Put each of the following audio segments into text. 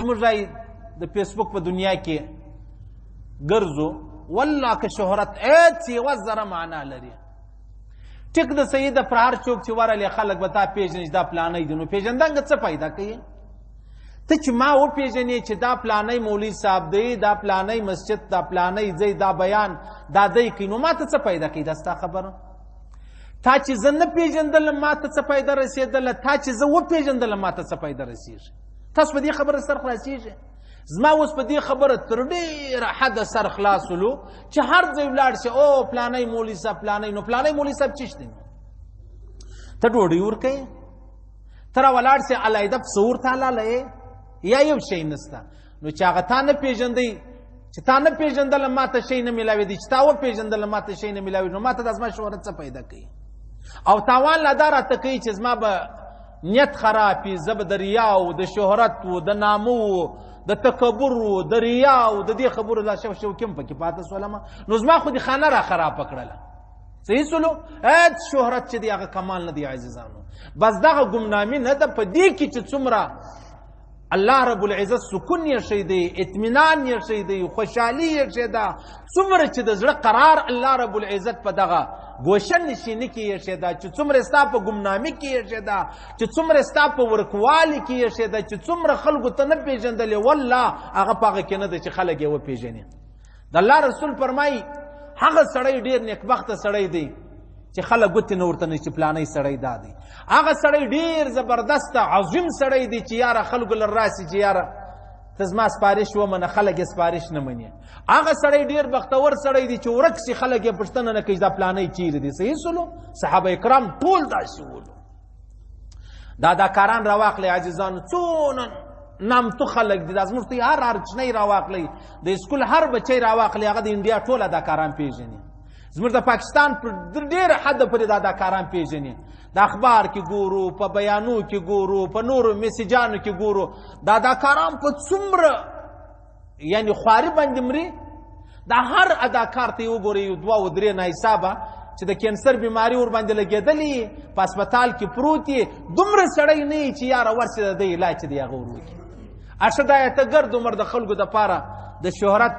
زموږ رای د فیسبوک په دنیا کې ګرځو والله که شهرت هېڅ یوه ذره معنا لري ټیک د صحیح د پر هر څوک چې ورغلی خلک به تا پېژني چې دا پلانی دی نو پېژندنګه څه پیدا کوي ته چې ما وپېژنې چې دا پلانی مولوي صاحب دی دا پلانی مسجد دا پلانی ځای دا بیان دا دی کوي نو ما ته څه پیدا کوي دا ستا خبره تا چې زه نه پېژندلم ما ته څه پیدا رسېدله تا چې زه وپېژندلم ما ته څه پیدا رسېږي تاسو په دې خبره سر خلاصېږي زما اوس په دې خبره تر ډېره حده سر خلاص ولو چې هر ځای ولاړ شي او پلانی مولوي صاحب پلانی نو پلانی مولوي صاحب چیش دی نو ته ډوډۍ ورکوې ته راولاړ شې علیحده پسه ورته حلاله یا یو شی نسته نو چې هغه تا نه پېژندی چې تا نه پېژندله ما ته شی نه میلاوېدی چې تا وپېژندله ما ته شی نه میلاوېدي نو ما ته دا زما شهرت څه پیدا کوي او تاوان لا دا راته کوي چې زما به نیت خراب وي زه به د ریا و د شهرت و د نامه و د تکبر و د ریا و د دې خبرو لا شوکیم پکې پاته سولمه نو زما خو دې خانه را خرابه کړله صحیح سلو هېڅ شهرت چې دی هغه کمال نه دی عزیزانو بس دغه ګمنامي نه ده په دې کې چې څومره الله رب العزت سکون یې شی دی اطمینان یې شی دی خوشحالي یې شی ده څومره چې د زړه قرار الله رب العزت په دغه ګوشه نشیني کې یې شی ده چې څومره ستا په ګمنامي کې یې شی ده چې څومره ستا په ورکوالي کې یې شی ده چې څومره خلکو ته نه پېژندلې والله هغه په هغه کې نه ده چې خلک یې وپېژني د الله رسول فرمایي هغه سړی ډېر نیکبخته سړی دی چې خلک ګوتې نه ورته نه چې پلانی سړی دا دی هغه سړی ډېر زبردسته عظیم سړی دی چې یاره خلکو لر راسي چې یاره ته زما سپارش ومنه خلک یې سپارش نه مني هغه سړی ډېر بختور سړی دی چې ورک شي خلک یې پوښتنه نه کوي دا پلانی چیرې دی صحیح سلو صحابه کرام ټول داسې ولو دا اداکاران راواخلئ عزیزانو څونه نامتو خلک دي دا زموږ ته هر چنی راواخلئ د اسکول هر بچی راواخلئ هغه د انډیا ټول اداکاران پېژني زموږ د پاکستان پر ډېره حده پورې د اداکاران پېژني د اخبار کې ګورو په بیانو کې ګورو په نورو میسیجانو کې ګورو د اداکاران په څومره یعنی خواري باندې مري دا هر اداکار ته یې وګورئ یو دوه او درې ناحسابه چې د کینسر بیماري ور باندې لګېدلې په هسپتال کې پروت یې دومره سړی نه یي چې یاره ورسې د ده علاج چې دی هغه ور وکړي اشه دا یې ته ګرد عمر د خلکو دپاره د شهرت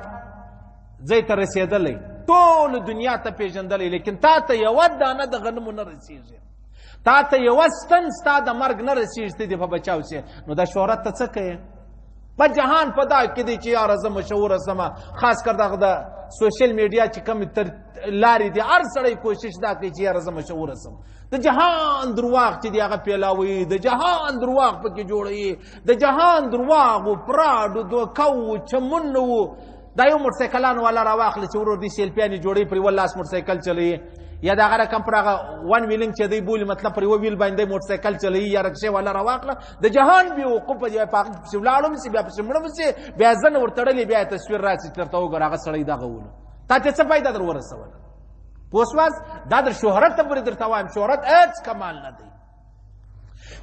ځای ته رسېدلی ټول دنیا ته پېژندلی لیکن تا ته یوه دانه د غنمو نه رسېږي تا ته یوه ستن ستا د مرګ نه رسېږي ته دې په بچاو شې نو دا شهرت ته څه کوې په جهان په دا کې دی چې یاره زه مشهوره سمه خاص کر دغه د سوشل میډیا چې کومې لارې دي هر سړی کوشش دا کوي چې یاره زه مشهوره سم د جهان درواغ چې دی هغه پیلاوي د جهان درواغ پکې جوړوي د جهان درواغ و پراډ و دوکه و چمن و دا یو موټرسایکلان والا راواخلي چې ورور دي سیلپیانې جوړوي پرې ول لاس موټرسایکل چلوي یا د هغه رقم پر هغه ون ویلنګ چې دی بولي مطلب پر یوه ویل باندې موټرسایکل چلوي یا رکشې والا راواخله د جهان بېوقوفه دی په هغه پسې ولاړم سي بیا پسې مړم سي بیا زنه ورتړلې بیا یې تصویر راسي درته وګوره هغه سړی دغه ولو تا ته څه پیدا در ورسوله پوه شواست دا در شهرت ته پورې درته وایم شهرت هېڅ کمال نه دی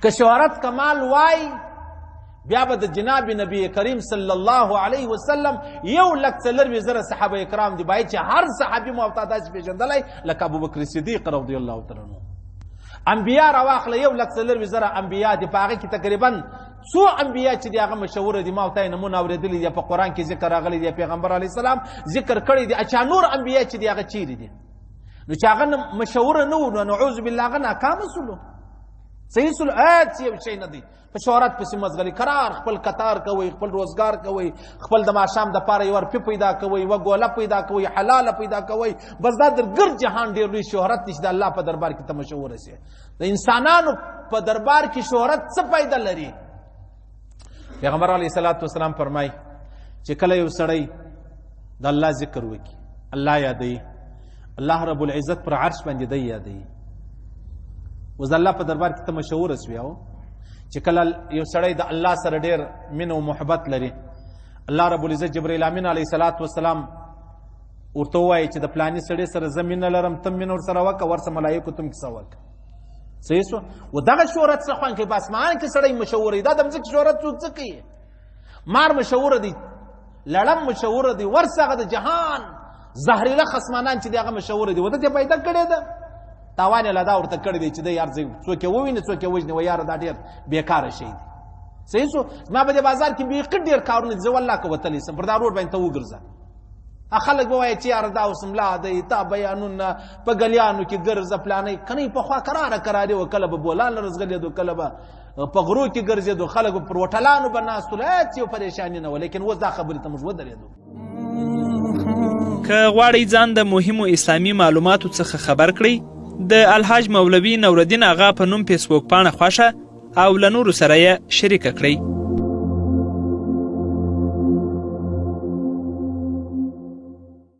که شهرت کمال وای بیا به د جناب نبی کریم صلی الله علیه وسلم 1,40,000 صحابه کرام دی باید چې هر صحابي مو ورته داسې پېژندلی لکه ابوبکر صدیق رضی الله تعالی عنه انبیا راواخله 1,40,000 انبیا دي په هغه کې تقریبا څو انبیا چې دی هغه مشهوره دي ما ورته یې نمونه اورېدلي دي په قرآن کې ذکر راغلی دی پیغمبر علیه السلام ذکر کړی دی اچھا نور انبیا چې دی هغه چیرې دي نو چې هغه مشهوره نه و نو نعوذ بالله هغه ناکامه سلو صحیح سلو هېڅ یو شی نه دی په شهرت پسې مزغلي قرار خپل قطار کوئ خپل روزګار کوئ خپل د ماښام دپاره یو روپۍ پیدا کوئ یوه ګوله پیدا کوئ حلاله پیدا کوئ بس دا در ګرد جهان ډېر لوی شهرت دی چې د الله په دربار کې ته مشهوره سي د انسانانو په دربار کې شهرت څه فایده لري پیغمبر علیه الصلاة والسلام فرمایي چې کله یو سړی د الله ذکر وکړي الله یادوي الله رب العزت پر عرش باندې دی یادوي اوس د الله په دربار کې ته مشهوره سوې او چې کله یو سړی د الله سره ډېر مینه او محبت لري الله رب العزت جبرائیل امین علیه الصلاة والسلام ورته ووایي چې د فلاني سړي سره زه مینه لرم ته مینه ورسره وکړه ورسه ملایکو ته هم کیسه وکړه صحیح شو و دغه شهرت څه خوند کوي په اسمان کې سړی مشهوره دی دا د مځکې شهرت څوک څه کوي مار مشهوره دی لړم مشهوره دی ورسه هغه د جهان زهریله خصمانان چې دی هغه مشهوره دی و ده ته پیدا کړې ده تاوان یې لا دا ورته کړی دی چې دی هر ځای څوک یې وویني څوک یې وژني و یاره دا ډېر بېکاره شی دی صحیح شو. زما په دې بازار کې بیخي ډېر کارونه دي، زه والله که وتلی سم پر دا روډ باندې ته وګرځه، خلک به وایي چې یاره دا اوس ملا دی، تا بیانونه په ګلیانو کې ګرځه پلانې کنی پخوا کرارې وه، کله به بولان له رزغلېدو، کله به په غرو کې ګرځېدو، خلک به پر هوټلانو به ناست ول، هېڅ یو پریشاني نه وه. لیکن اوس دا خبرې ته موږ ودرېدو. که غواړئ ځان د مهمو اسلامي معلوماتو څخه خبر کړئ، د الحاج مولوي نورالدین اغا په نوم فیسبوک پاڼه خوښه او له نورو سره یې شریکه کړئ.